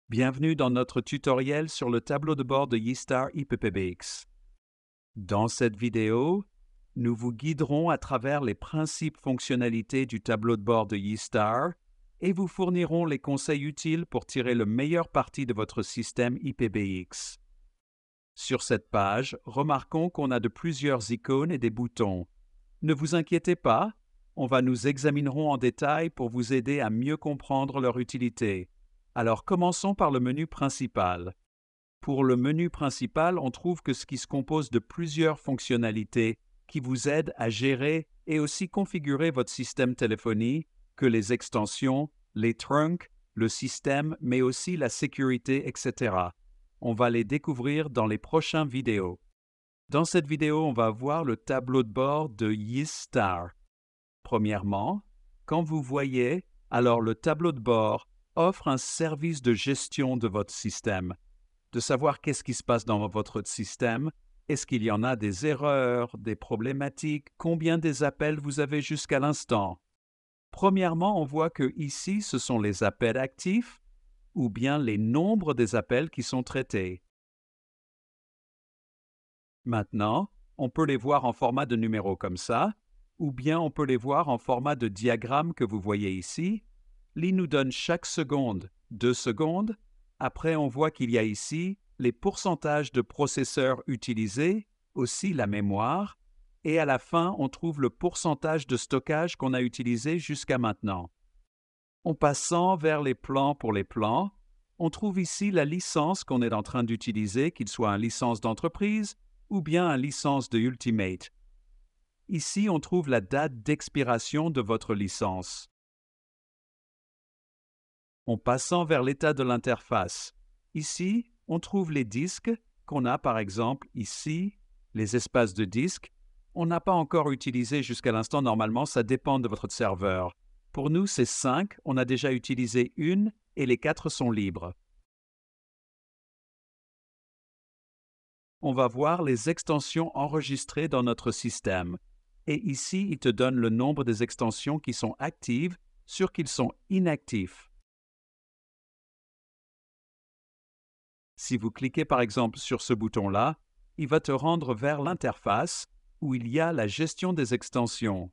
Bienvenue dans notre tutoriel sur le tableau de bord de Yeestar IPPBX. Dans cette vidéo, nous vous guiderons à travers les principes fonctionnalités du tableau de bord de Yeestar et vous fournirons les conseils utiles pour tirer le meilleur parti de votre système IPBX. Sur cette page, remarquons qu'on a de plusieurs icônes et des boutons. Ne vous inquiétez pas, nous examinerons en détail pour vous aider à mieux comprendre leur utilité. Alors commençons par le menu principal. Pour le menu principal, on trouve que ce qui se compose de plusieurs fonctionnalités qui vous aident à gérer et aussi configurer votre système téléphonie, que les extensions, les trunks, le système, mais aussi la sécurité, etc. On va les découvrir dans les prochaines vidéos. Dans cette vidéo, on va voir le tableau de bord de Yeestar. Premièrement, quand vous voyez, alors le tableau de bord offre un service de gestion de votre système, de savoir qu'est-ce qui se passe dans votre système, est-ce qu'il y en a des erreurs, des problématiques, combien des appels vous avez jusqu'à l'instant. Premièrement, on voit que ici, ce sont les appels actifs ou bien les nombres des appels qui sont traités. Maintenant, on peut les voir en format de numéro comme ça, ou bien on peut les voir en format de diagramme que vous voyez ici. L'I nous donne chaque seconde 2 secondes. Après, on voit qu'il y a ici les pourcentages de processeurs utilisés, aussi la mémoire, et à la fin, on trouve le pourcentage de stockage qu'on a utilisé jusqu'à maintenant. En passant vers les plans pour les plans, on trouve ici la licence qu'on est en train d'utiliser, qu'il soit une licence d'entreprise ou bien une licence de Ultimate. Ici, on trouve la date d'expiration de votre licence. En passant vers l'état de l'interface, ici, on trouve les disques qu'on a par exemple ici, les espaces de disques. On n'a pas encore utilisé jusqu'à l'instant, normalement, ça dépend de votre serveur. Pour nous, c'est 5, on a déjà utilisé une et les 4 sont libres. On va voir les extensions enregistrées dans notre système. Et ici, il te donne le nombre des extensions qui sont actives sur qu'ils sont inactifs. Si vous cliquez par exemple sur ce bouton-là, il va te rendre vers l'interface où il y a la gestion des extensions.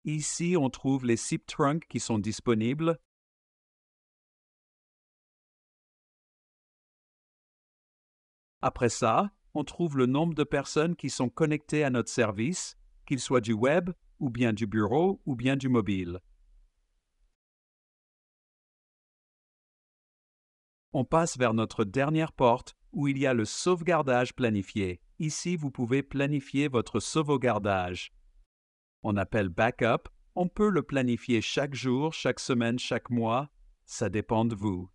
Ici, on trouve les SIP trunks qui sont disponibles. Après ça, on trouve le nombre de personnes qui sont connectées à notre service, qu'il soit du web, ou bien du bureau, ou bien du mobile. On passe vers notre dernière porte où il y a le sauvegardage planifié. Ici, vous pouvez planifier votre sauvegardage. On appelle backup. On peut le planifier chaque jour, chaque semaine, chaque mois. Ça dépend de vous.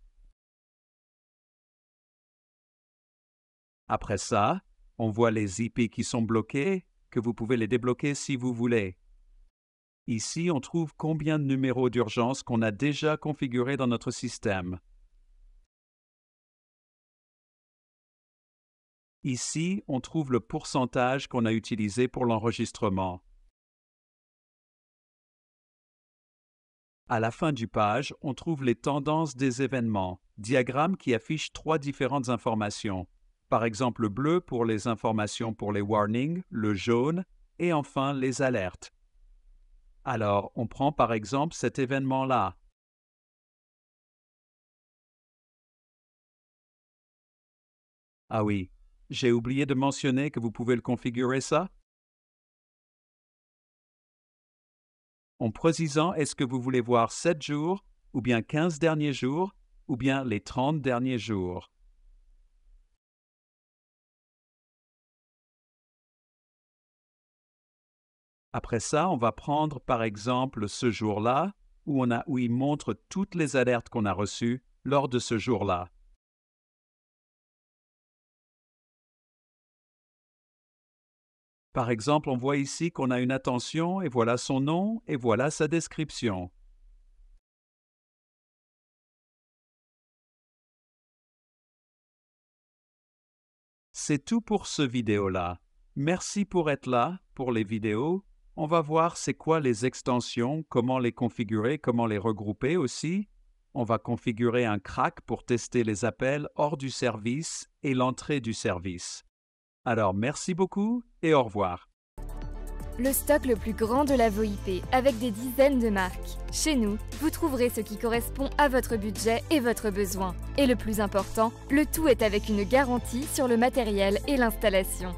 Après ça, on voit les IP qui sont bloqués, que vous pouvez les débloquer si vous voulez. Ici, on trouve combien de numéros d'urgence qu'on a déjà configurés dans notre système. Ici, on trouve le pourcentage qu'on a utilisé pour l'enregistrement. À la fin du page, on trouve les tendances des événements, diagramme qui affiche 3 différentes informations. Par exemple, le bleu pour les informations pour les warnings, le jaune, et enfin les alertes. Alors, on prend par exemple cet événement-là. Ah oui, j'ai oublié de mentionner que vous pouvez le configurer ça. En précisant est-ce que vous voulez voir 7 jours, ou bien 15 derniers jours, ou bien les 30 derniers jours. Après ça, on va prendre par exemple ce jour-là, où il montre toutes les alertes qu'on a reçues lors de ce jour-là. Par exemple, on voit ici qu'on a une attention et voilà son nom et voilà sa description. C'est tout pour ce vidéo-là. Merci pour être là pour les vidéos. On va voir c'est quoi les extensions, comment les configurer, comment les regrouper aussi. On va configurer un crack pour tester les appels hors du service et l'entrée du service. Alors merci beaucoup et au revoir. Le stock le plus grand de la VoIP, avec des dizaines de marques. Chez nous, vous trouverez ce qui correspond à votre budget et votre besoin. Et le plus important, le tout est avec une garantie sur le matériel et l'installation.